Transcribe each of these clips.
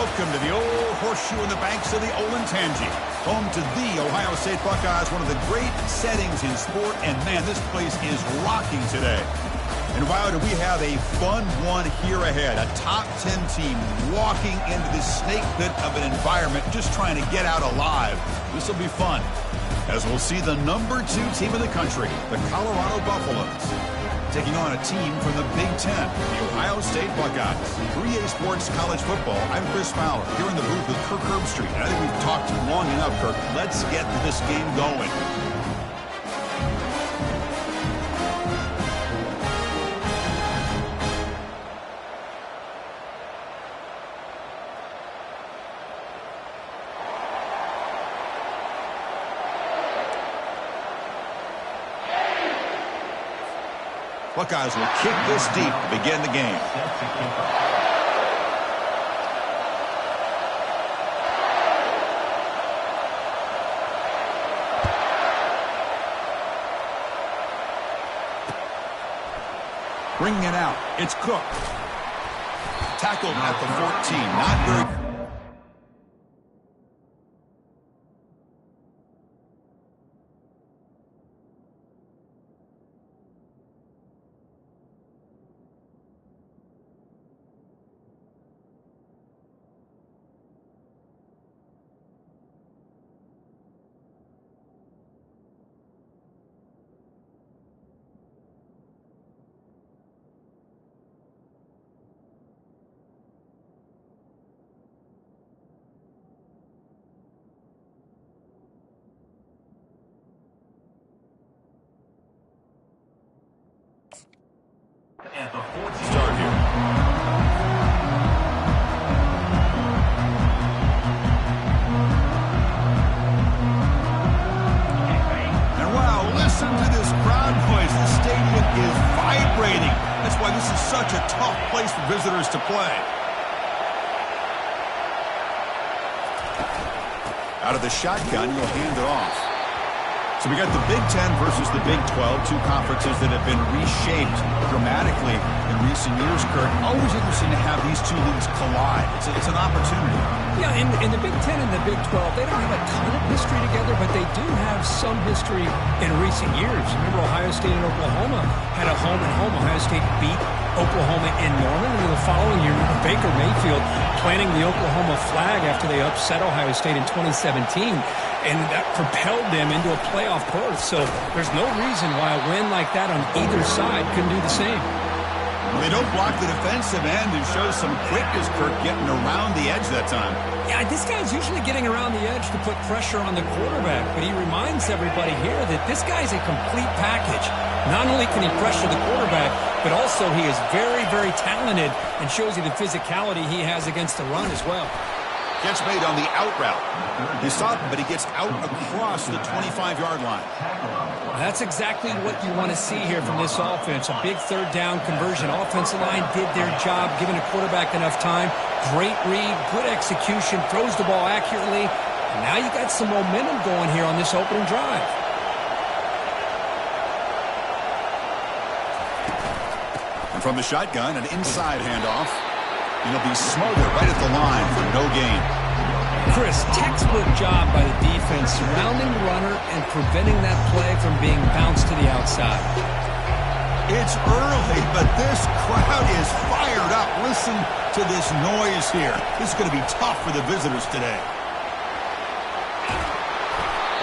Welcome to the old horseshoe in the banks of the Ncaa, home to the Ohio State Buckeyes, one of the great settings in sport. And, man, this place is rocking today. And, wow, do we have a fun one here ahead. A top 10 team walking into this snake pit of an environment, just trying to get out alive. This will be fun, as we'll see the #2 team in the country, the Colorado Buffaloes, taking on a team from the Big Ten, the Ohio State Buckeyes. 3A Sports College Football. I'm Chris Fowler, here in the booth with Kirk Herbstreit. And I think we've talked long enough, Kirk. Let's get this game going. Buckeyes will kick this deep to begin the game. Bringing it out. It's Cook. Tackled at the 14. Not very... Start here. And wow, listen to this crowd noise. The stadium is vibrating. That's why this is such a tough place for visitors to play. Out of the shotgun, you'll hand it off. So we got the Big Ten versus the Big 12, two conferences that have been reshaped dramatically in recent years, Kurt. Always interesting to have these two leagues collide. It's an opportunity. Yeah, in the Big Ten and the Big 12, they don't have a ton of history together, but they do have some history in recent years. Remember, Ohio State and Oklahoma had a home-and-home. Ohio State beat Oklahoma in Norman, and the following year, Baker Mayfield planting the Oklahoma flag after they upset Ohio State in 2017. And that propelled them into a playoff berth. So there's no reason why a win like that on either side couldn't do the same. Well, they don't block the defensive end and show some quickness, Kirk, getting around the edge that time. Yeah, this guy's usually getting around the edge to put pressure on the quarterback, but he reminds everybody here that this guy's a complete package. Not only can he pressure the quarterback, but also he is very, very talented and shows you the physicality he has against the run as well. Catch made on the out route. You stop him, but he gets out across the 25-yard line. That's exactly what you want to see here from this offense. A big third down conversion. Offensive line did their job, giving the quarterback enough time. Great read, good execution, throws the ball accurately. And now you got some momentum going here on this opening drive. And from the shotgun, an inside handoff. It'll be smothered right at the line for no gain. Chris, textbook job by the defense surrounding the runner and preventing that play from being bounced to the outside. It's early, but this crowd is fired up. Listen to this noise here. This is going to be tough for the visitors today.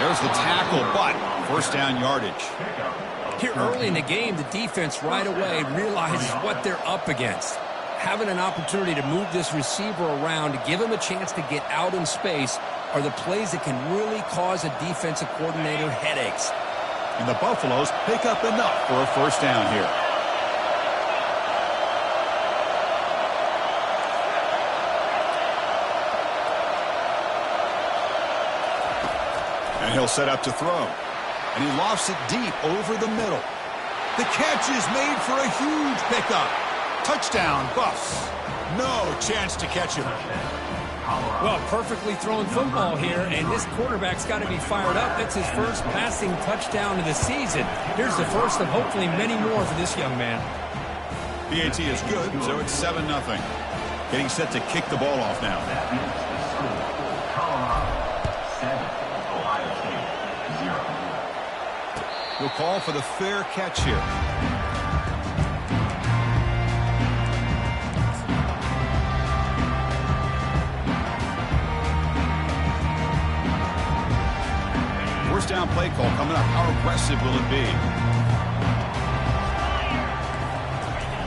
There's the tackle, but first down yardage. Here early in the game, the defense right away realizes what they're up against. Having an opportunity to move this receiver around to give him a chance to get out in space are the plays that can really cause a defensive coordinator headaches. And the Buffaloes pick up enough for a first down here. And he'll set up to throw. And he lofts it deep over the middle. The catch is made for a huge pickup. Touchdown, Buffs. No chance to catch him. Well, perfectly thrown football here, and this quarterback's got to be fired up. That's his first passing touchdown of the season. Here's the first of hopefully many more for this young man. PAT is good, so it's 7-0. Getting set to kick the ball off now. That is the score. Colorado 7, Ohio State 0. We'll call for the fair catch here. First down play call coming up. How aggressive will it be?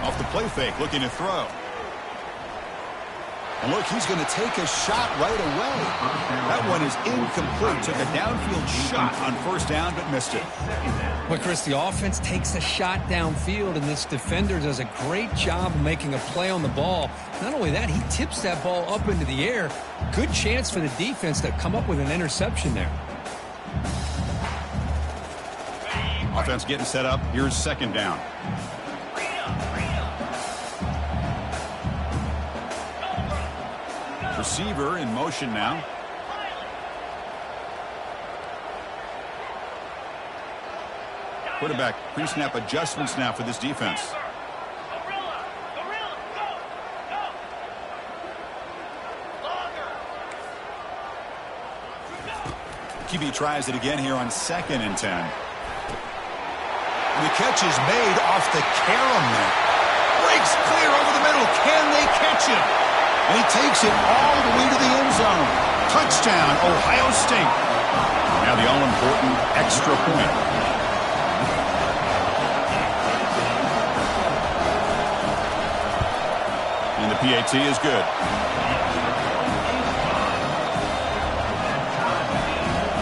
Off the play fake, looking to throw. And look, he's going to take a shot right away. That one is incomplete. Took a downfield shot on first down, but missed it. Well, Chris, the offense takes a shot downfield, and this defender does a great job of making a play on the ball. Not only that, he tips that ball up into the air. Good chance for the defense to come up with an interception there. Offense getting set up. Here's second down. Receiver in motion now. Quarterback pre-snap adjustments now for this defense. QB tries it again here on 2nd and 10. And the catch is made off the carom there. Breaks clear over the middle. Can they catch him? And he takes it all the way to the end zone. Touchdown, Ohio State. Now the all-important extra point. And the PAT is good.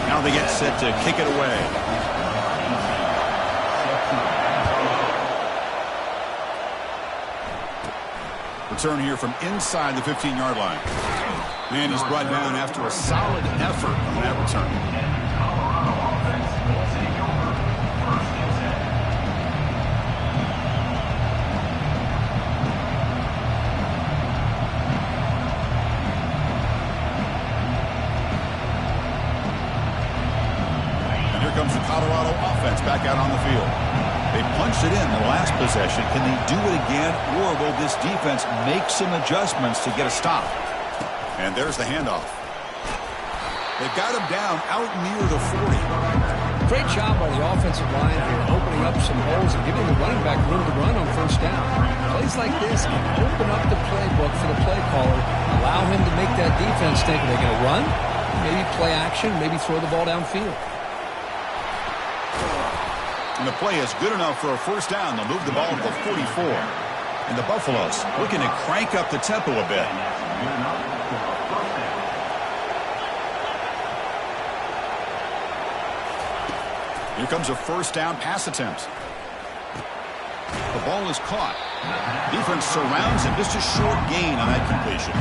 Now they get set to kick it away. Return here from inside the 15-yard line. And he's brought down after a solid effort on that return. And here comes the Colorado offense back out on the field. They punched it in the last possession. Can they do it again, or will this defense make some adjustments to get a stop? And there's the handoff. They've got him down out near the 40. Great job by the offensive line here, opening up some holes and giving the running back room to run on first down. Plays like this can open up the playbook for the play caller, allow him to make that defense think, are they going to run? Maybe play action, maybe throw the ball downfield. And the play is good enough for a first down. They'll move the ball to the 44. And the Buffaloes looking to crank up the tempo a bit. Here comes a first down pass attempt. The ball is caught. Defense surrounds him. Just a short gain on that completion.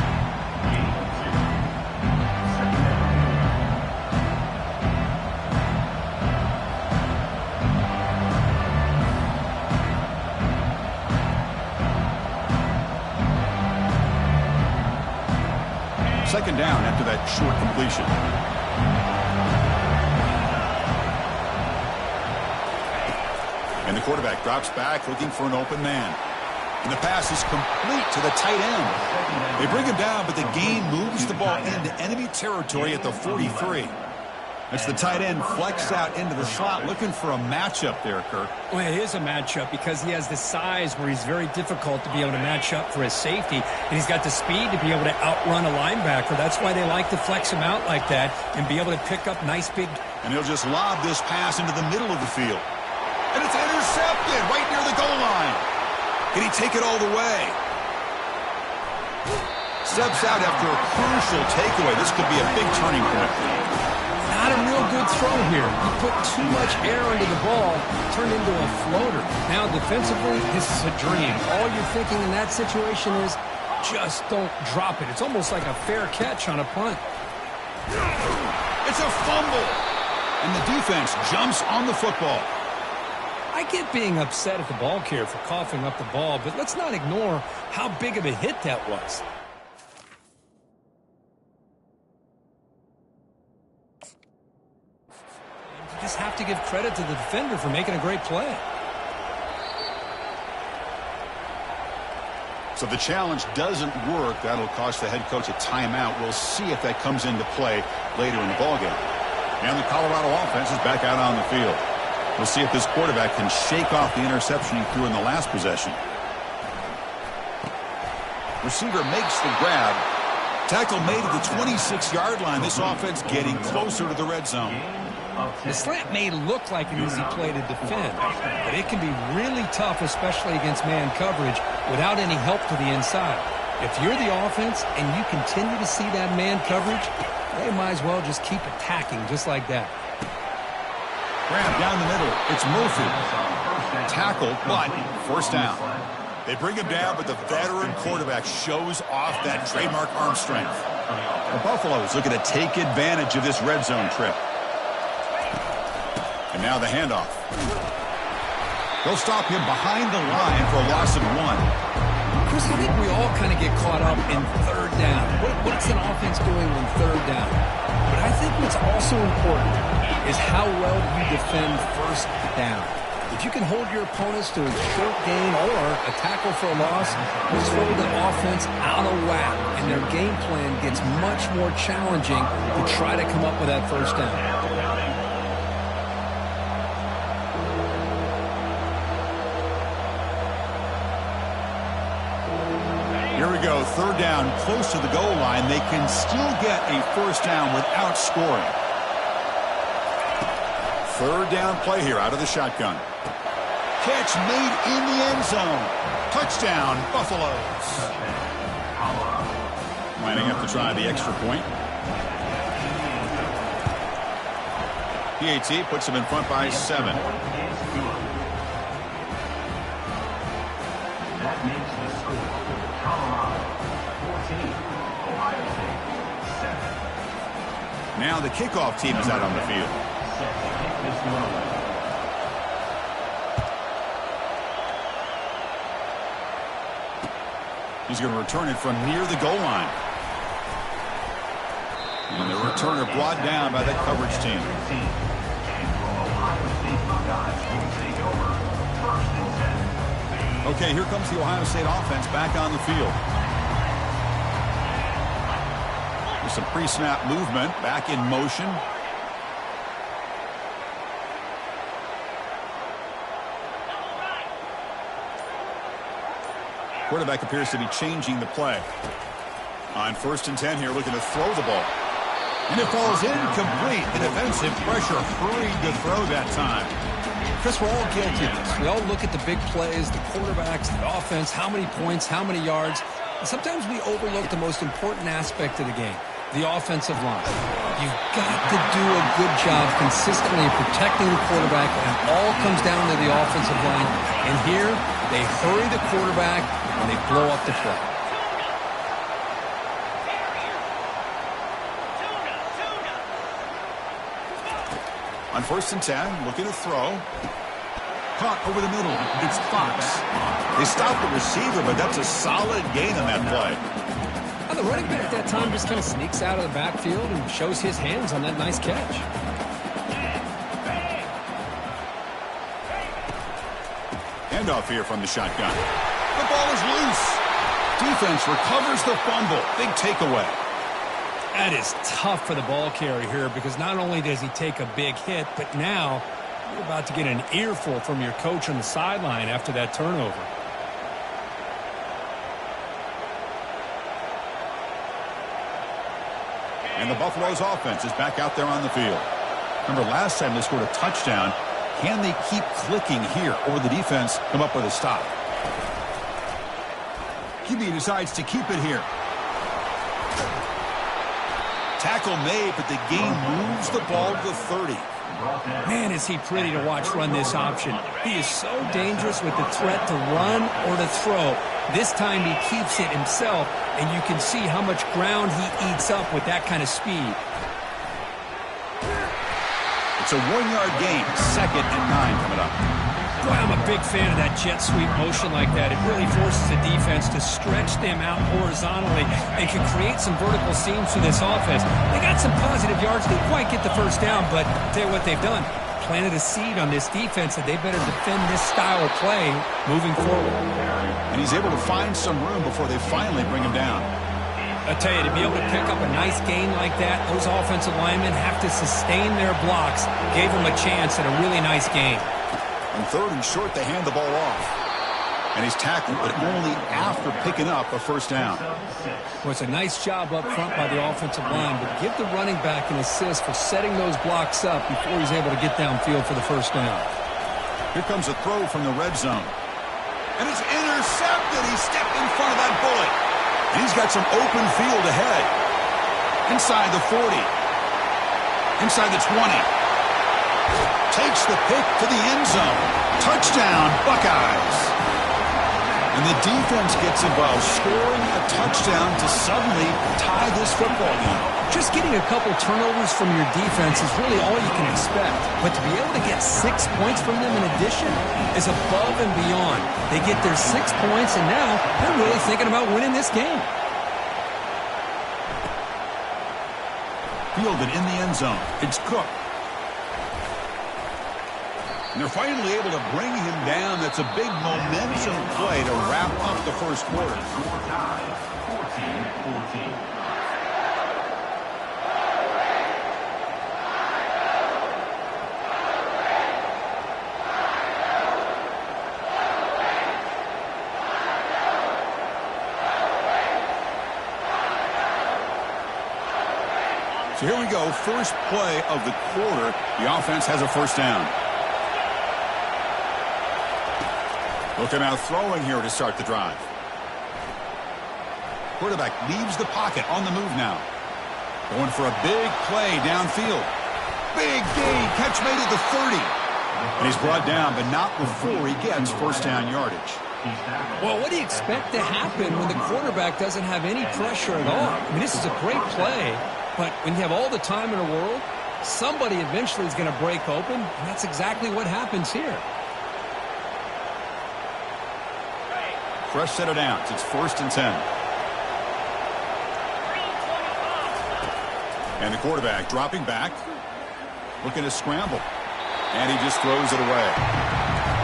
Second down after that short completion. And the quarterback drops back looking for an open man. And the pass is complete to the tight end. They bring him down, but the gain moves the ball into enemy territory at the 43. It's the tight end flexed out into the slot, looking for a matchup there, Kirk. Well, it is a matchup because he has the size where he's very difficult to be able to match up for his safety, and he's got the speed to be able to outrun a linebacker. That's why they like to flex him out like that and be able to pick up nice big... And he'll just lob this pass into the middle of the field. And it's intercepted right near the goal line. Can he take it all the way? Steps out after a crucial takeaway. This could be a big turning point. Not a real good throw here. He put too much air under the ball, turned into a floater. Now, defensively, this is a dream. All you're thinking in that situation is just don't drop it. It's almost like a fair catch on a punt. It's a fumble. And the defense jumps on the football. I get being upset at the ball carrier for coughing up the ball, but let's not ignore how big of a hit that was. You just have to give credit to the defender for making a great play. So the challenge doesn't work. That'll cost the head coach a timeout. We'll see if that comes into play later in the ballgame. And the Colorado offense is back out on the field. We'll see if this quarterback can shake off the interception he threw in the last possession. Receiver makes the grab. Tackle made at the 26-yard line. This offense getting closer to the red zone. The slant may look like an easy play to defend, but it can be really tough, especially against man coverage, without any help to the inside. If you're the offense and you continue to see that man coverage, they might as well just keep attacking just like that. Grab down the middle. It's Murphy. Tackled, but first down. They bring him down, but the veteran quarterback shows off that trademark arm strength. The Buffaloes looking to take advantage of this red zone trip. And now the handoff. They'll stop him behind the line for a loss of 1. Chris, I think we all kind of get caught up in third down. What's an offense doing on third down? But I think what's also important is how well you defend first down. If you can hold your opponents to a short gain or a tackle for a loss, you throw the offense out of whack, and their game plan gets much more challenging to try to come up with that first down. Here we go, third down, close to the goal line. They can still get a first down without scoring. Third down play here out of the shotgun. Catch made in the end zone. Touchdown, Buffaloes. Lining up to try the extra point. PAT puts him in front by 7. That makes the score Colorado 14, Ohio State 7. Now the kickoff team is out on the field. Set to kick this one away. He's going to return it from near the goal line. And the returner brought down by that coverage team. Okay, here comes the Ohio State offense back on the field. There's some pre-snap movement, back in motion. Quarterback appears to be changing the play. On 1st and 10 here, looking to throw the ball. And it falls incomplete. The defensive pressure hurried to throw that time. Chris, we're all guilty of this. We all look at the big plays, the quarterbacks, the offense, how many points, how many yards. And sometimes we overlook the most important aspect of the game, the offensive line. You've got to do a good job consistently protecting the quarterback, and it all comes down to the offensive line. And here, they hurry the quarterback, and they blow up the play. On 1st and 10, looking to throw. Caught over the middle. It's Fox. They stopped the receiver, but that's a solid gain on that play. The running back that time just kind of sneaks out of the backfield and shows his hands on that nice catch. Handoff here from the shotgun. The ball is loose. Defense recovers the fumble. Big takeaway. That is tough for the ball carrier here because not only does he take a big hit, but now you're about to get an earful from your coach on the sideline after that turnover. And the Buffaloes offense is back out there on the field. Remember, last time they scored a touchdown. Can they keep clicking here, or the defense come up with a stop? QB decides to keep it here. Tackle made, but the game moves the ball to the 30. Man, is he pretty to watch run this option. He is so dangerous with the threat to run or to throw. This time he keeps it himself, and you can see how much ground he eats up with that kind of speed. It's a 1-yard gain, 2nd and 9 coming up. Boy, I'm a big fan of that jet sweep motion like that. It really forces the defense to stretch them out horizontally and can create some vertical seams for this offense. They got some positive yards. Didn't quite get the first down, but I'll tell you what they've done. planted a seed on this defense that they better defend this style of play moving forward. And he's able to find some room before they finally bring him down. I tell you, to be able to pick up a nice gain like that, those offensive linemen have to sustain their blocks. Gave them a chance at a really nice game. On 3rd and short, they hand the ball off. And he's tackled, but only after picking up a first down. Well, it's a nice job up front by the offensive line, but give the running back an assist for setting those blocks up before he's able to get downfield for the first down. Here comes a throw from the red zone. And it's intercepted. He stepped in front of that bullet. And he's got some open field ahead. Inside the 40. Inside the 20. Takes the pick to the end zone. Touchdown, Buckeyes. And the defense gets involved, scoring a touchdown to suddenly tie this football game. Just getting a couple turnovers from your defense is really all you can expect. But to be able to get 6 points from them in addition is above and beyond. They get their 6 points, and now they're really thinking about winning this game. Fielded in the end zone. It's Cook. And they're finally able to bring him down. That's a big momentum play to wrap up the first quarter. Score tie, 14-14. So here we go. First play of the quarter. The offense has a first down. Looking out throwing here to start the drive. Quarterback leaves the pocket on the move now. Going for a big play downfield. Big gain. Catch made at the 30. And he's brought down, but not before he gets first down yardage. Well, what do you expect to happen when the quarterback doesn't have any pressure at all? I mean, this is a great play, but when you have all the time in the world, somebody eventually is going to break open, and that's exactly what happens here. Fresh set of downs. It's 1st and 10. And the quarterback dropping back, looking to scramble. And he just throws it away.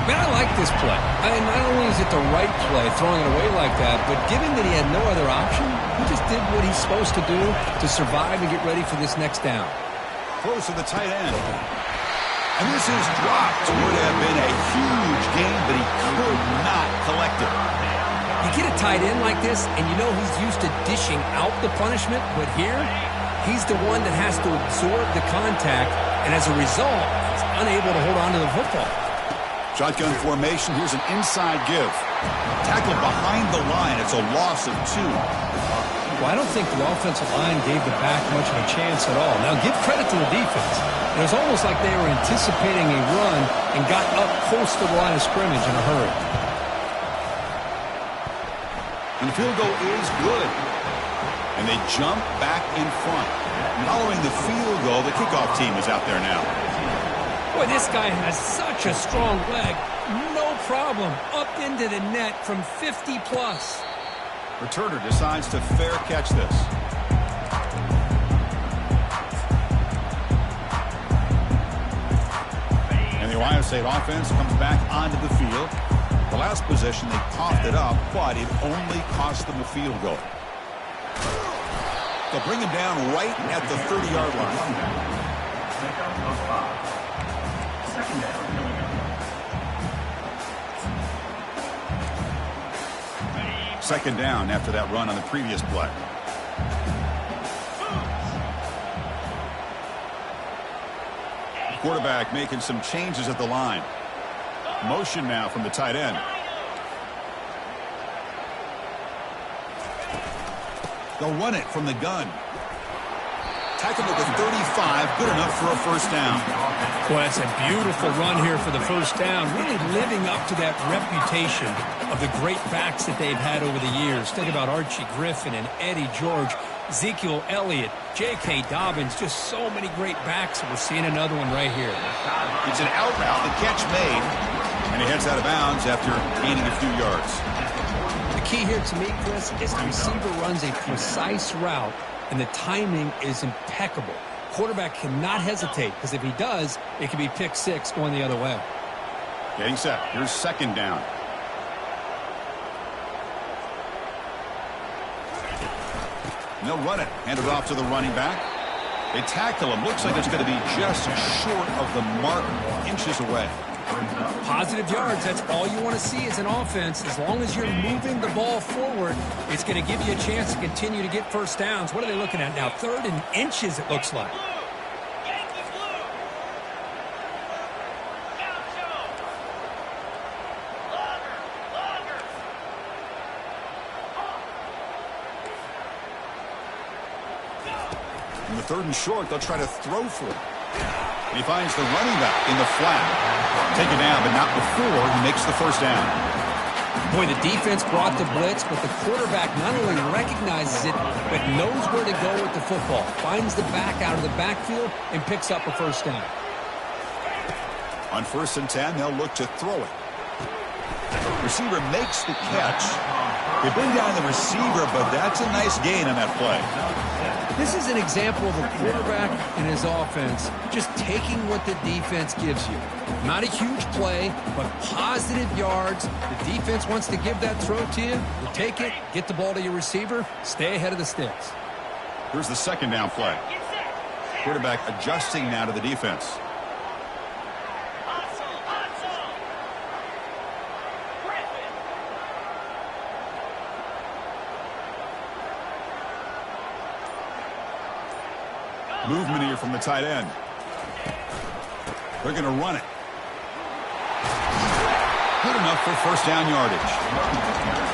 Man, I like this play. I mean, not only is it the right play, throwing it away like that, but given that he had no other option, he just did what he's supposed to do to survive and get ready for this next down. Close to the tight end. And this is dropped. Would have been a huge gain, but he could not collect it. You get a tight end like this, and you know he's used to dishing out the punishment, but here, he's the one that has to absorb the contact, and as a result, he's unable to hold on to the football. Shotgun formation. Here's an inside give. Tackled behind the line. It's a loss of 2. Well, I don't think the offensive line gave the back much of a chance at all. Now, give credit to the defense. It was almost like they were anticipating a run and got up close to the line of scrimmage in a hurry. And the field goal is good. And they jump back in front. Following the field goal, the kickoff team is out there now. Boy, this guy has such a strong leg. No problem. Up into the net from 50-plus. Returner decides to fair catch this. And the Ohio State offense comes back onto the field. The last possession, they coughed it up, but it only cost them a field goal. They'll bring him down right at the 30-yard line. Second down after that run on the previous play. Quarterback making some changes at the line. Motion now from the tight end. They'll run it from the gun. Tackled at the 35, good enough for a first down. Well, that's a beautiful run here for the first down, really living up to that reputation of the great backs that they've had over the years. Think about Archie Griffin and Eddie George, Ezekiel Elliott, J.K. Dobbins, just so many great backs, and we're seeing another one right here. It's an out route, the catch made, and he heads out of bounds after gaining a few yards. The key here to me, Chris, is the receiver runs a precise route, and the timing is impeccable. quarterback cannot hesitate, because if he does, it could be pick six going the other way. Getting set. Here's second down. And they'll run it. Hand it off to the running back. They tackle him. Looks like it's going to be just short of the mark, inches away. Positive yards, that's all you want to see as an offense. As long as you're moving the ball forward, it's going to give you a chance to continue to get first downs. What are they looking at now? 3rd and inches, it looks like. In the 3rd and short, they'll try to throw for it. And he finds the running back in the flat. Taken down, but not before he makes the first down. Boy, the defense brought the blitz, but the quarterback not only recognizes it, but knows where to go with the football. Finds the back out of the backfield and picks up a first down. On 1st and 10, they'll look to throw it. Receiver makes the catch. They bring down the receiver, but that's a nice gain on that play. This is an example of a quarterback and his offense just taking what the defense gives you. Not a huge play, but positive yards. The defense wants to give that throw to you. You take it, get the ball to your receiver, stay ahead of the sticks. Here's the second down play. Quarterback adjusting now to the defense. Movement here from the tight end. They're going to run it. Good enough for first down yardage.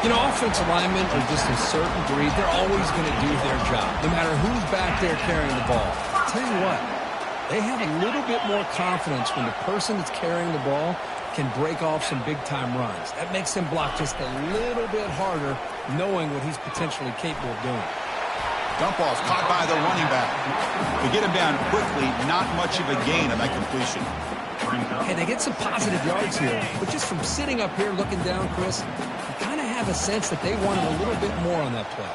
You know, offensive linemen are just a certain breed. They're always going to do their job, no matter who's back there carrying the ball. I'll tell you what, they have a little bit more confidence when the person that's carrying the ball can break off some big-time runs. That makes him block just a little bit harder, knowing what he's potentially capable of doing. Dump ball's caught by the running back. To get him down quickly, not much of a gain on that completion. Hey, they get some positive yards here, but just from sitting up here looking down, Chris, you kind of have a sense that they wanted a little bit more on that play.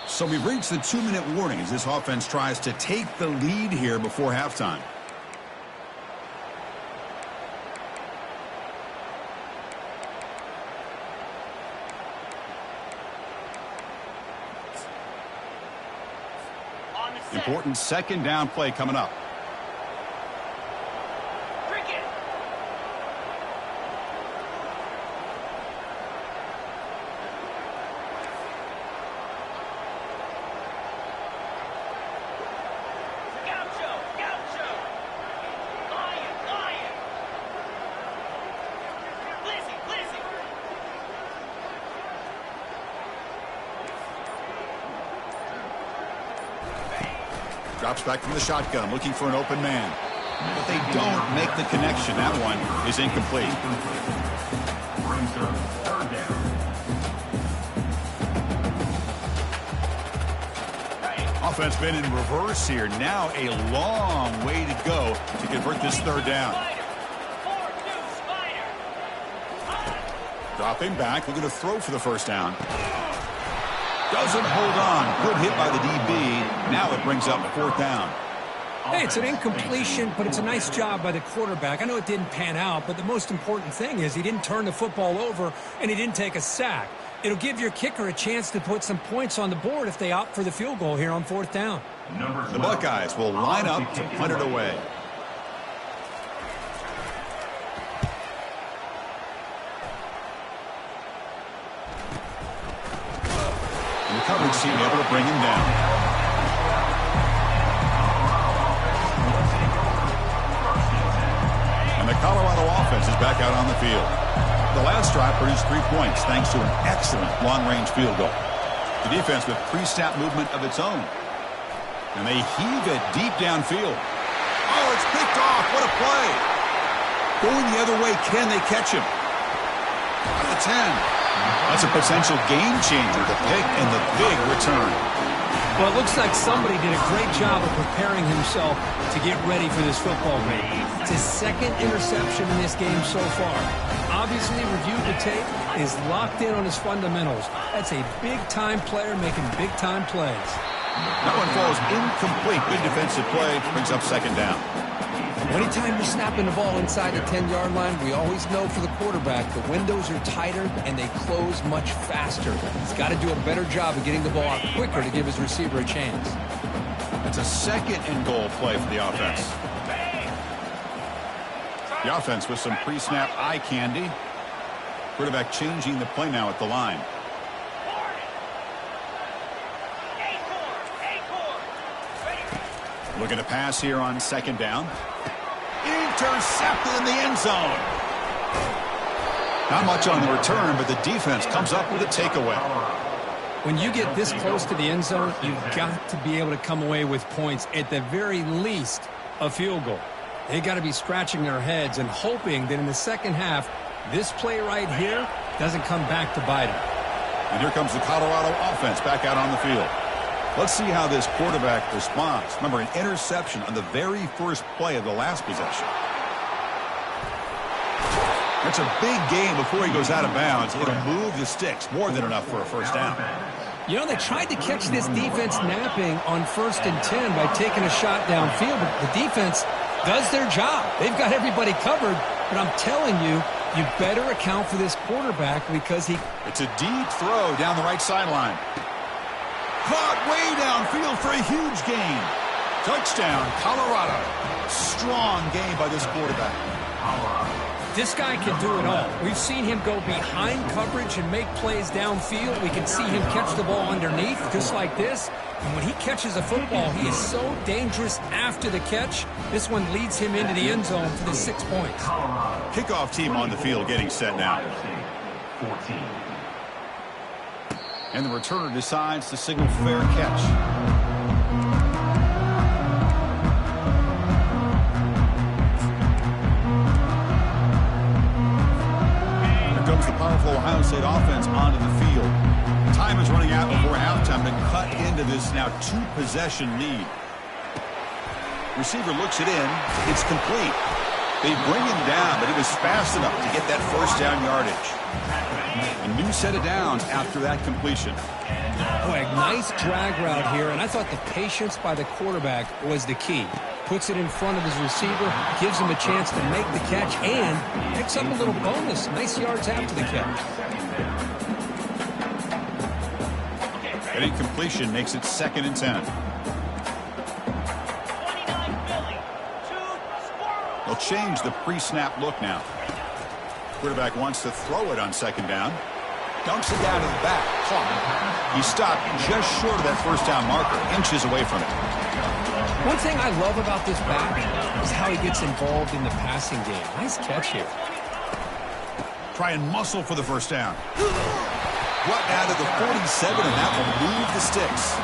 So we've reached the 2-minute warning as this offense tries to take the lead here before halftime. Important second down play coming up. Drops back from the shotgun, looking for an open man. But they don't make the connection. That one is incomplete. Offense been in reverse here. Now a long way to go to convert this third down. Dropping back, looking to throw for the first down. Doesn't hold on. Good hit by the DB. Now it brings up fourth down. Hey, it's an incompletion, but it's a nice job by the quarterback. I know it didn't pan out, but the most important thing is he didn't turn the football over and he didn't take a sack. It'll give your kicker a chance to put some points on the board if they opt for the field goal here on fourth down. The Buckeyes will line up to punt it away. And the coverage team able to bring him down. And the Colorado offense is back out on the field. The last drive produced 3 points thanks to an excellent long-range field goal. The defense with pre-snap movement of its own. And they heave it deep downfield. Oh, it's picked off. What a play. Going the other way, can they catch him? At the 10. That's a potential game changer, the pick and the big return. Well, it looks like somebody did a great job of preparing himself to get ready for this football game. It's his second interception in this game so far. Obviously, reviewed the tape, is locked in on his fundamentals. That's a big-time player making big-time plays. That one falls incomplete. Good defensive play. Brings up second down. Anytime you're snapping the ball inside the 10-yard line, we always know for the quarterback the windows are tighter and they close much faster. He's got to do a better job of getting the ball out quicker to give his receiver a chance. It's a second and goal play for the offense. The offense with some pre-snap eye candy. Quarterback changing the play now at the line. Looking to pass here on second down. Intercepted in the end zone. Not much on the return, but the defense comes up with a takeaway. When you get this close to the end zone, you've got to be able to come away with points, at the very least, a field goal. They got to be scratching their heads and hoping that in the second half, this play right here doesn't come back to bite them. And here comes the Colorado offense back out on the field. Let's see how this quarterback responds. Remember, an interception on the very first play of the last possession. That's a big gain before he goes out of bounds. It'll move the sticks. More than enough for a first down. You know, they tried to catch this defense napping on 1st and 10 by taking a shot downfield, but the defense does their job. They've got everybody covered, but I'm telling you, you better account for this quarterback because he... It's a deep throw down the right sideline. Caught way downfield for a huge gain. Touchdown, Colorado. Strong game by this quarterback. This guy can do it all. We've seen him go behind coverage and make plays downfield. We can see him catch the ball underneath, just like this. And when he catches a football, he is so dangerous after the catch. This one leads him into the end zone for the 6 points. Kickoff team on the field getting set now. And the returner decides to signal fair catch. Comes the powerful Ohio State offense onto the field. Time is running out before halftime to cut into this now two-possession lead. Receiver looks it in. It's complete. They bring him down, but he was fast enough to get that first down yardage. A new set of downs after that completion. Boy, a nice drag route here, and I thought the patience by the quarterback was the key. Puts it in front of his receiver, gives him a chance to make the catch, and picks up a little bonus. Nice yards after the catch. An incompletion makes it 2nd and 10. They'll change the pre-snap look now. Quarterback wants to throw it on 2nd down. Dumps it down to the back. Caught. He stopped just short of that first down marker, inches away from it. One thing I love about this back is how he gets involved in the passing game. Nice catch here. Try and muscle for the first down. Brought down to the 47, and that will move the sticks.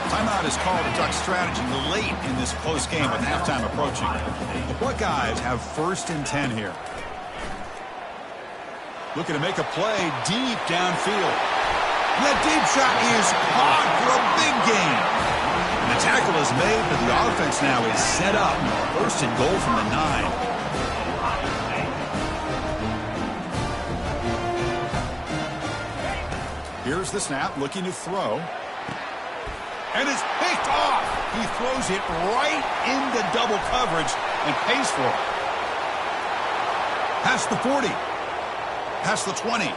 Timeout is called to duck strategy late in this close game with halftime approaching. The Buckeyes have 1st and 10 here. Looking to make a play deep downfield. And that deep shot is caught for a big gain. And the tackle is made, but the offense now is set up. 1st and goal from the 9. Here's the snap, looking to throw. And it's picked off. He throws it right into double coverage and pays for it. Past the 40. Past the 20.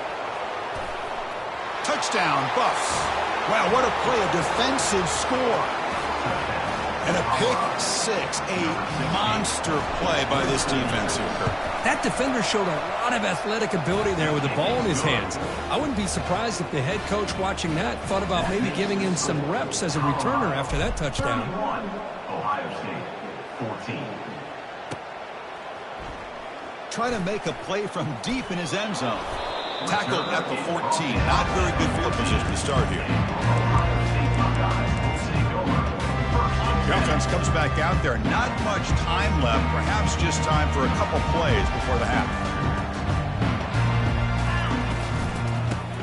Touchdown, Buffs. Wow, what a play, a defensive score. And a pick 6, a monster play by this defense here, Kurt. That defender showed a lot of athletic ability there with the ball in his hands. I wouldn't be surprised if the head coach watching that thought about maybe giving him some reps as a returner after that touchdown. Ohio State, 14. Try to make a play from deep in his end zone. Tackled at the 14. Not very good field position to start here. The offense comes back out there. Not much time left. Perhaps just time for a couple plays before the half.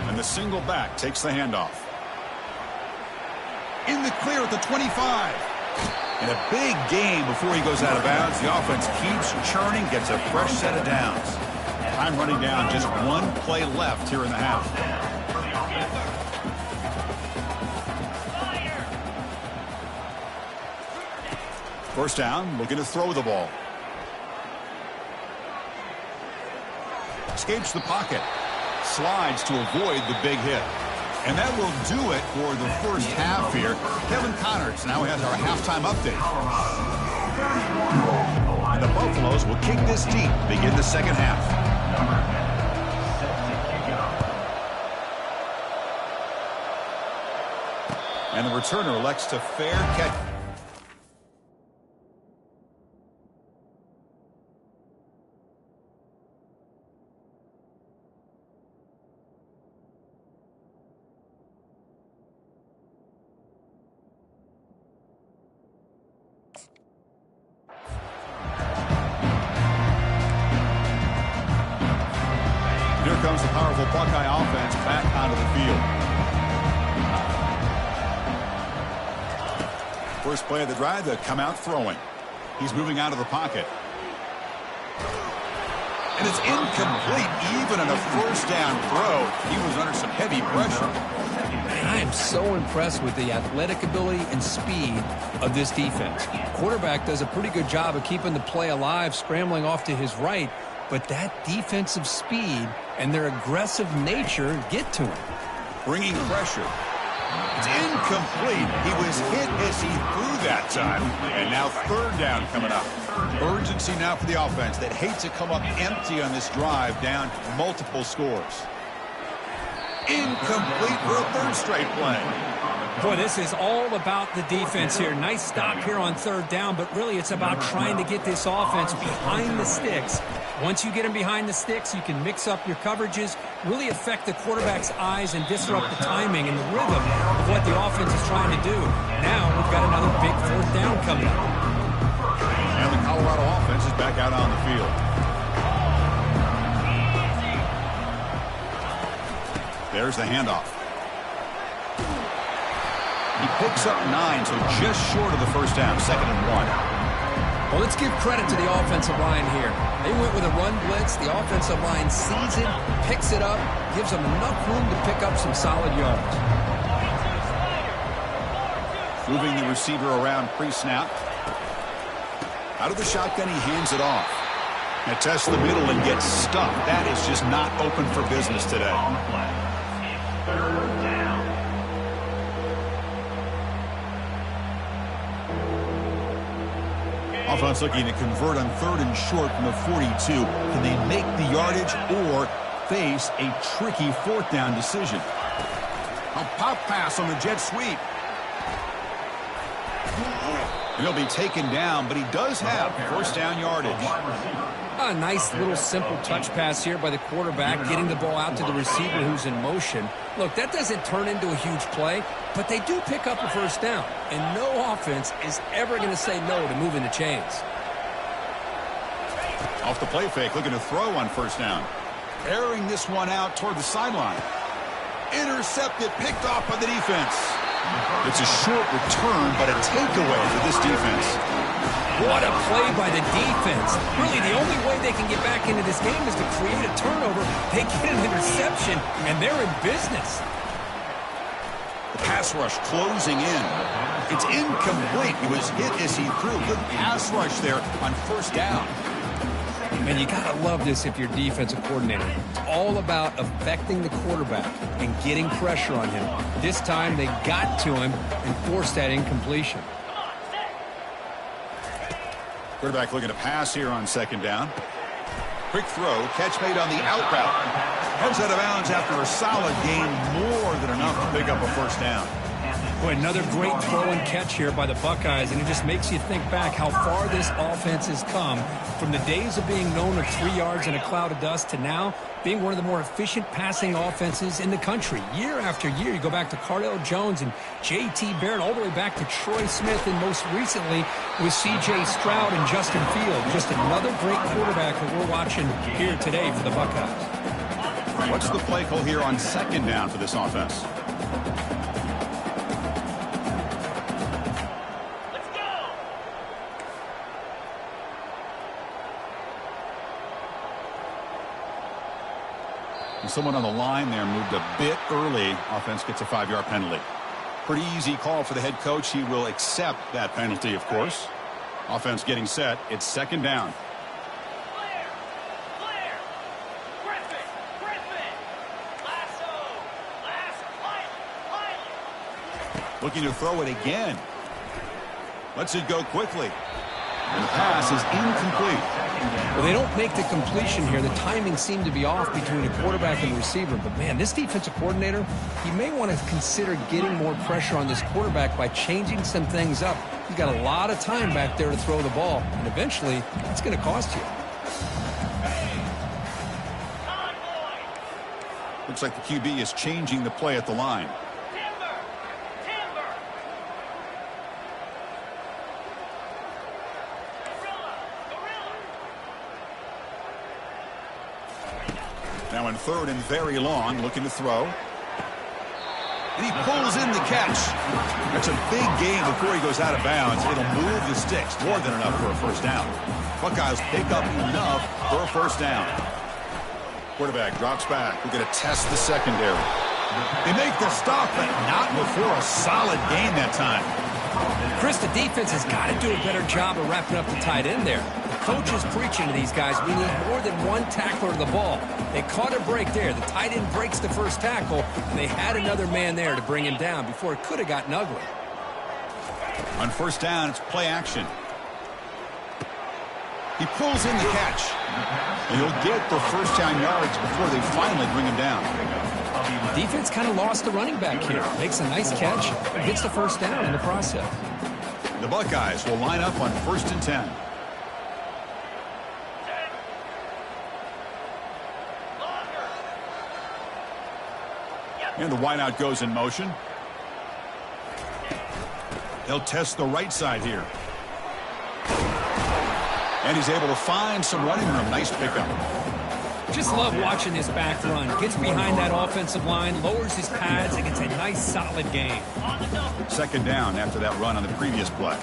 And the single back takes the handoff. In the clear at the 25. And a big game before he goes out of bounds. The offense keeps churning, gets a fresh set of downs. Time running down, just one play left here in the half. First down, looking to throw the ball. Escapes the pocket. Slides to avoid the big hit. And that will do it for the first half here. Kevin Connors now has our halftime update. And the Buffaloes will kick this deep, begin the second half. And the returner elects to fair catch. Here comes the powerful Buckeye offense back onto the field. First play of the drive, they come out throwing. He's moving out of the pocket. And it's incomplete. Even on a first down throw, he was under some heavy pressure. I am so impressed with the athletic ability and speed of this defense. Quarterback does a pretty good job of keeping the play alive, scrambling off to his right, but that defensive speed and their aggressive nature get to him. Bringing pressure. It's incomplete. He was hit as he threw that time. And now third down coming up. Urgency now for the offense that hates to come up empty on this drive, down multiple scores. Incomplete for a third straight play. Boy, this is all about the defense here. Nice stop here on third down, but really it's about trying to get this offense behind the sticks. Once you get them behind the sticks, you can mix up your coverages, really affect the quarterback's eyes and disrupt the timing and the rhythm of what the offense is trying to do. Now we've got another big fourth down coming up. And the Colorado offense is back out on the field. There's the handoff. He picks up 9, so just short of the first down, 2nd and 1. Well, let's give credit to the offensive line here. They went with a run blitz. The offensive line sees it, picks it up, gives them enough room to pick up some solid yards. Moving the receiver around pre-snap. Out of the shotgun, he hands it off. Now tests the middle and gets stuffed. That is just not open for business today. Offense looking to convert on 3rd and short from the 42. Can they make the yardage or face a tricky 4th down decision? A pop pass on the jet sweep. And he'll be taken down, but he does have first down yardage. A nice little simple touch pass here by the quarterback, getting the ball out to the receiver who's in motion. Look, that doesn't turn into a huge play, but they do pick up a first down, and no offense is ever going to say no to moving the chains. Off the play fake, looking to throw on first down. Airing this one out toward the sideline. Intercepted, picked off by the defense. It's a short return, but a takeaway for this defense. What a play by the defense. Really, the only way they can get back into this game is to create a turnover. They get an interception, and they're in business. The pass rush closing in. It's incomplete. He was hit as he threw. Good pass rush there on first down. Man, you got to love this if you're defensive coordinator. It's all about affecting the quarterback and getting pressure on him. This time they got to him and forced that incompletion. Quarterback looking to pass here on 2nd down. Quick throw, catch made on the out route. Heads out of bounds after a solid gain, more than enough to pick up a first down. Boy, another great throw and catch here by the Buckeyes, and it just makes you think back how far this offense has come from the days of being known of 3 yards in a cloud of dust to now being one of the more efficient passing offenses in the country. Year after year, you go back to Cardell Jones and J.T. Barrett, all the way back to Troy Smith, and most recently with C.J. Stroud and Justin Fields. Just another great quarterback that we're watching here today for the Buckeyes. What's the play call here on second down for this offense? Someone on the line there moved a bit early. Offense gets a 5-yard penalty. Pretty easy call for the head coach. He will accept that penalty, of course. Offense getting set. It's second down. Clear. Griffin. Last pilot. Looking to throw it again. Lets it go quickly. And the pass is incomplete. Well, they don't make the completion here. The timing seemed to be off between a quarterback and receiver. But, man, this defensive coordinator, he may want to consider getting more pressure on this quarterback by changing some things up. He's got a lot of time back there to throw the ball. And eventually, it's going to cost you. Looks like the QB is changing the play at the line. Now in third and very long, looking to throw. And he pulls in the catch. That's a big gain before he goes out of bounds. It'll move the sticks, more than enough for a first down. Buckeyes pick up enough for a first down. Quarterback drops back. We're going to test the secondary. They make the stop, but not before a solid gain that time. Chris, the defense has got to do a better job of wrapping up the tight end there. The coach is preaching to these guys, we need more than one tackler to the ball. They caught a break there. The tight end breaks the first tackle, and they had another man there to bring him down before it could have gotten ugly. On first down, it's play action. He pulls in the catch. And he'll get the first down yards before they finally bring him down. The defense kind of lost the running back here. Makes a nice catch and gets the first down in the process. The Buckeyes will line up on 1st and 10. And the wideout goes in motion. They'll test the right side here. And he's able to find some running room. Nice pickup. Just love watching this back run. Gets behind that offensive line, lowers his pads, and gets a nice solid gain. Second down after that run on the previous play.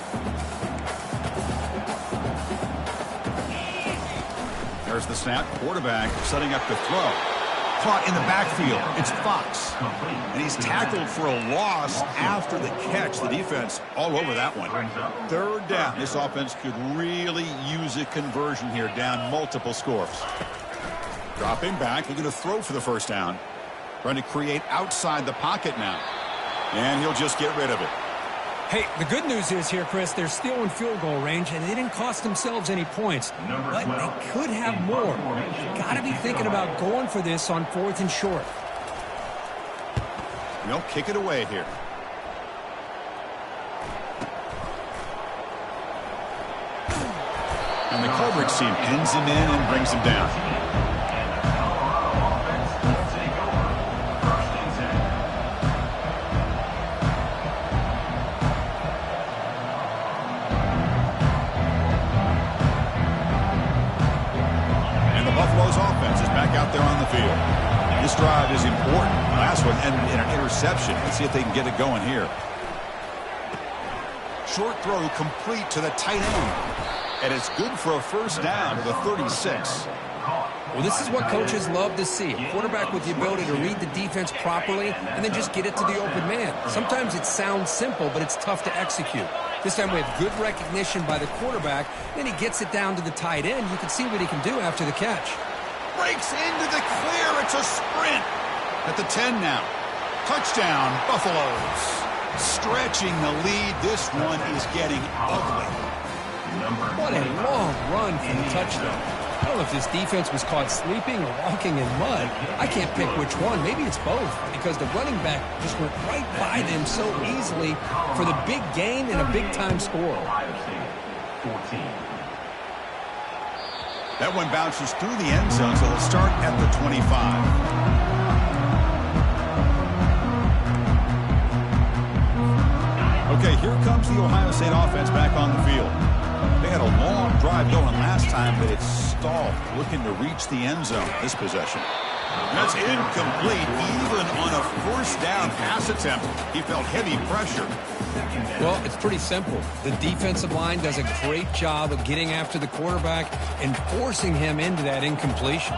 There's the snap. Quarterback setting up to throw. Caught in the backfield. It's Fox. And he's tackled for a loss after the catch. The defense all over that one. Third down. This offense could really use a conversion here, down multiple scores. Dropping back, looking to throw for the first down. Trying to create outside the pocket now. And he'll just get rid of it. Hey, the good news is here, Chris, they're still in field goal range, and they didn't cost themselves any points. But they could have more. Got to be thinking about going for this on 4th and short. They'll kick it away here. And the coverage team pins him in and brings him down. Buffalo's offense is back out there on the field. This drive is important. Last one ended in an interception. Let's see if they can get it going here. Short throw complete to the tight end. And it's good for a first down to the 36. Well, this is what coaches love to see. A quarterback with the ability to read the defense properly and then just get it to the open man. Sometimes it sounds simple, but it's tough to execute. This time we have good recognition by the quarterback. Then he gets it down to the tight end. You can see what he can do after the catch. Breaks into the clear. It's a sprint. At the 10 now. Touchdown, Buffaloes. Stretching the lead. This one is getting ugly. What a long run for the touchdown. I don't know if this defense was caught sleeping or walking in mud. I can't pick which one. Maybe it's both, because the running back just went right by them so easily for the big gain and a big-time score. Ohio State, 14. That one bounces through the end zone, so they'll start at the 25. Okay, here comes the Ohio State offense back on the field. They had a long drive going last time, but it stalled, looking to reach the end zone this possession. That's incomplete. Even on a first down pass attempt, he felt heavy pressure. Well, it's pretty simple. The defensive line does a great job of getting after the quarterback and forcing him into that incompletion.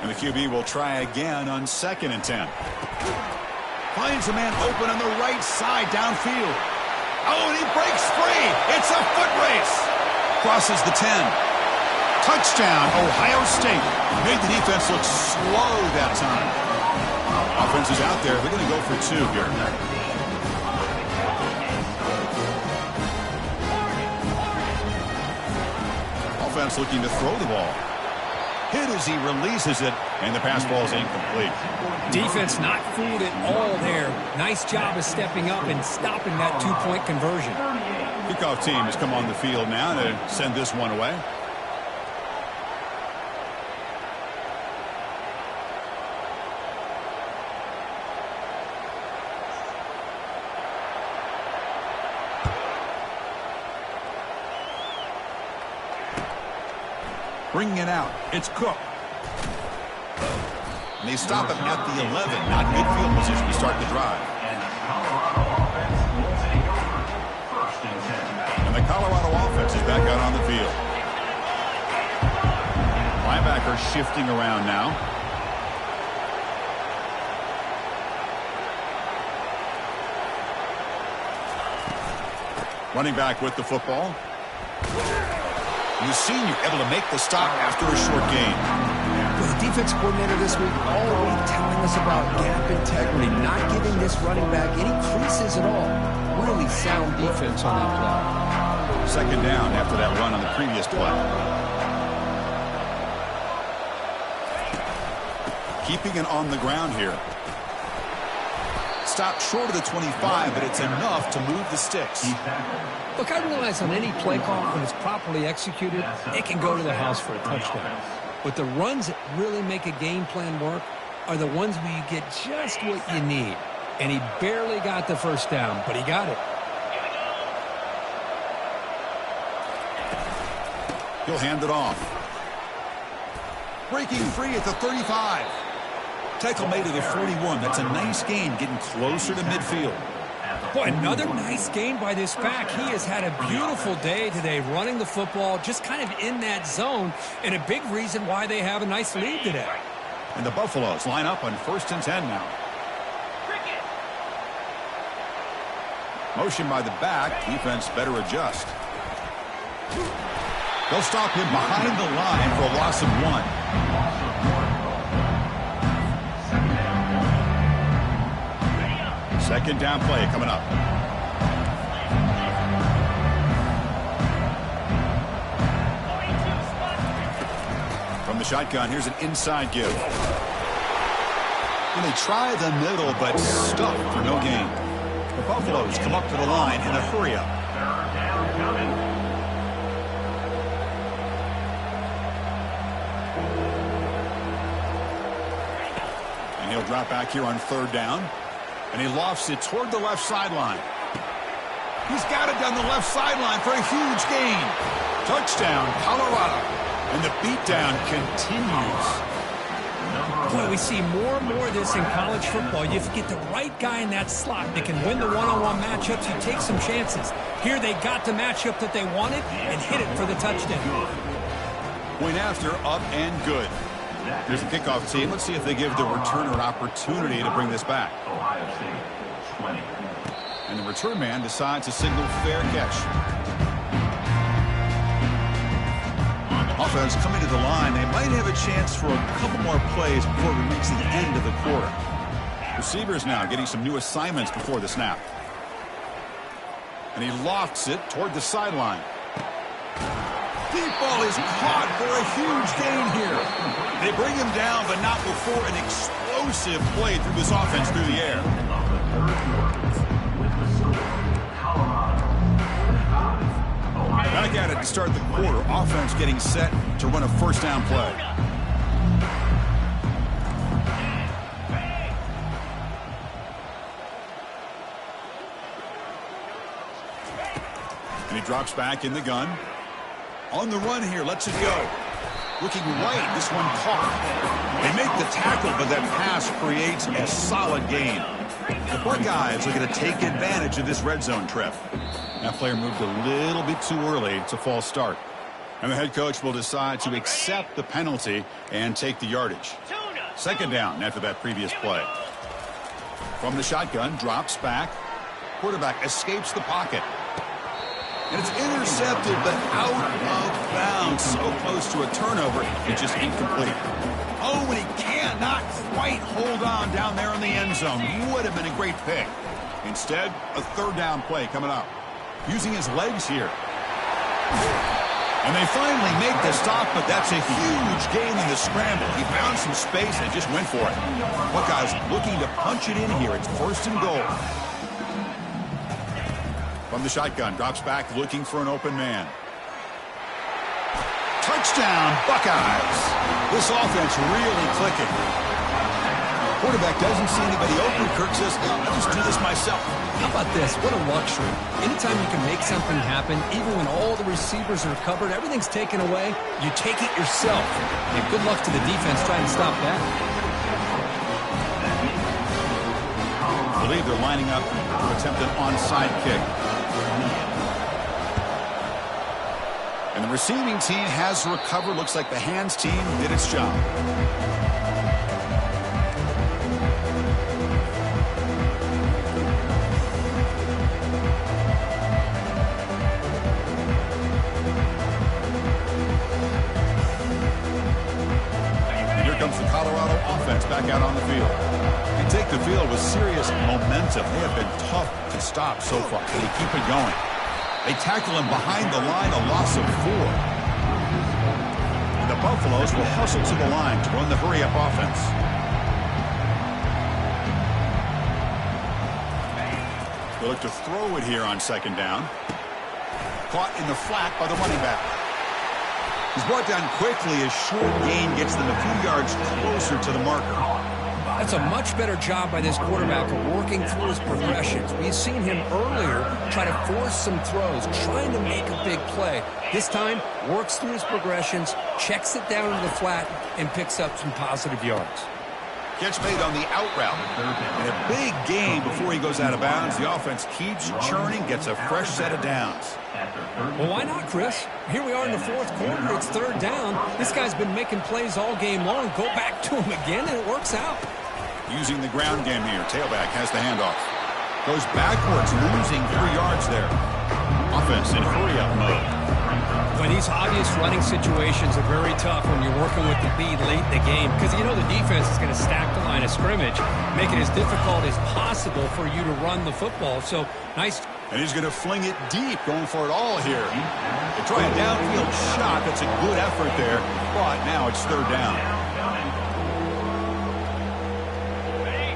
And the QB will try again on 2nd and 10. Finds a man open on the right side downfield. Oh, and he breaks free. It's a foot race. Crosses the 10. Touchdown, Ohio State. Made the defense look slow that time. Offense is out there. They're going to go for 2 here. Offense looking to throw the ball. Hit as he releases it, and the pass ball is incomplete. Defense not fooled at all there. Nice job of stepping up and stopping that 2-point conversion. Kickoff team has come on the field now to send this one away. Bringing it out. It's Cook. And they stop him at the 11. Not good field position to start the drive. And the Colorado offense will take over 1st and 10. And the Colorado offense is back out on the field. Linebacker shifting around now. Running back with the football. And the senior able to make the stop after a short gain. Well, the defense coordinator this week all week telling us about gap integrity, not giving this running back any creases at all. Really sound defense on that play. 2nd down after that run on the previous play. Keeping it on the ground here. Stopped short of the 25, but it's enough to move the sticks. Look, I realize on any play call, when it's properly executed, it can go to the house for a touchdown. But the runs that really make a game plan work are the ones where you get just what you need. And he barely got the first down, but he got it. He'll hand it off. Breaking free at the 35. Tackle made at the 41. That's a nice gain, getting closer to midfield. Boy, another nice gain by this back. He has had a beautiful day today running the football, just kind of in that zone, and a big reason why they have a nice lead today. And the Buffaloes line up on 1st and 10 now. Motion by the back. Defense better adjust. They'll stop him behind the line for a loss of 1. Second down play coming up. From the shotgun, here's an inside give. And they try the middle, but stuck for no gain. The Buffaloes come up to the line in a hurry-up. 3rd down coming. And he'll drop back here on 3rd down. And he lofts it toward the left sideline. He's got it down the left sideline for a huge gain. Touchdown, Colorado. And the beatdown continues. Boy, we see more and more of this in college football. You get the right guy in that slot that can win the one-on-one matchups. You take some chances. Here they got the matchup that they wanted and hit it for the touchdown. Point after, up and good. Here's the kickoff team. Let's see if they give the returner an opportunity to bring this back. Ohio State, 20. And the return man decides to signal fair catch. Offense coming to the line. They might have a chance for a couple more plays before we reach the end of the quarter. Receivers now getting some new assignments before the snap. And he lofts it toward the sideline. Deep ball is caught for a huge gain here. They bring him down, but not before an explosive play through this offense through the air. Back at it to start the quarter. Offense getting set to run a first down play. And he drops back in the gun. On the run here, lets it go. Looking right, this one caught. They make the tackle, but that pass creates a solid gain. The Buckeyes are going to take advantage of this red zone trip. That player moved a little bit too early. It's a false start. And the head coach will decide to accept the penalty and take the yardage. Second down after that previous play. From the shotgun, drops back. Quarterback escapes the pocket. And it's intercepted, but out of bounds. So close to a turnover, it's just incomplete. Oh, and he cannot quite hold on down there in the end zone. Would have been a great pick. Instead, a third down play coming up. Using his legs here. And they finally make the stop, but that's a huge gain in the scramble. He found some space and just went for it. Buckeyes looking to punch it in here. It's first and goal. From the shotgun, drops back looking for an open man. Touchdown, Buckeyes. This offense really clicking. Quarterback doesn't see anybody open. Kirk says, I'll just do this myself. How about this? What a luxury. Anytime you can make something happen, even when all the receivers are covered, everything's taken away, you take it yourself. And good luck to the defense trying to stop that. I believe they're lining up to attempt an onside kick. And the receiving team has recovered. Looks like the hands team did its job. And here comes the Colorado offense back out on the field. They take the field with serious momentum. They have been tough to stop so far. They keep it going. They tackle him behind the line, a loss of 4. And the Buffaloes will hustle to the line to run the hurry-up offense. They look to throw it here on second down. Caught in the flat by the running back. He's brought down quickly as short gain gets them a few yards closer to the marker. That's a much better job by this quarterback of working through his progressions. We've seen him earlier try to force some throws, trying to make a big play. This time, works through his progressions, checks it down to the flat, and picks up some positive yards. Catch made on the out route. And a big gain before he goes out of bounds. The offense keeps churning, gets a fresh set of downs. Well, why not, Chris? Here we are in the fourth quarter. It's third down. This guy's been making plays all game long. Go back to him again, and it works out. Using the ground game here. Tailback has the handoff. Goes backwards, losing 3 yards there. Offense in hurry-up mode. Well, these obvious running situations are very tough when you're working with the lead late in the game because you know the defense is going to stack the line of scrimmage, make it as difficult as possible for you to run the football. So, nice. And he's going to fling it deep, going for it all here. They try a downfield shot. That's a good effort there, but now it's third down.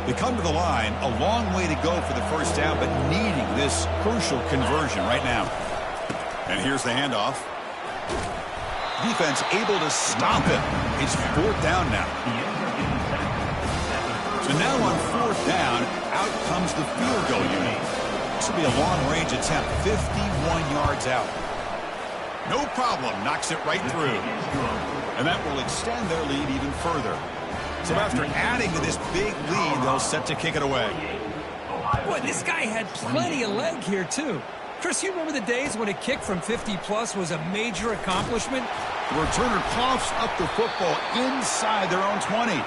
They come to the line, a long way to go for the first down, but needing this crucial conversion right now. And here's the handoff. Defense able to stop it. It's fourth down now. So now on fourth down, out comes the field goal unit. This will be a long-range attempt, 51 yards out. No problem, knocks it right through. And that will extend their lead even further. So after adding to this big lead, they'll set to kick it away. Boy, this guy had plenty of leg here, too. Chris, you remember the days when a kick from 50-plus was a major accomplishment? The returner coughs up the football inside their own 20.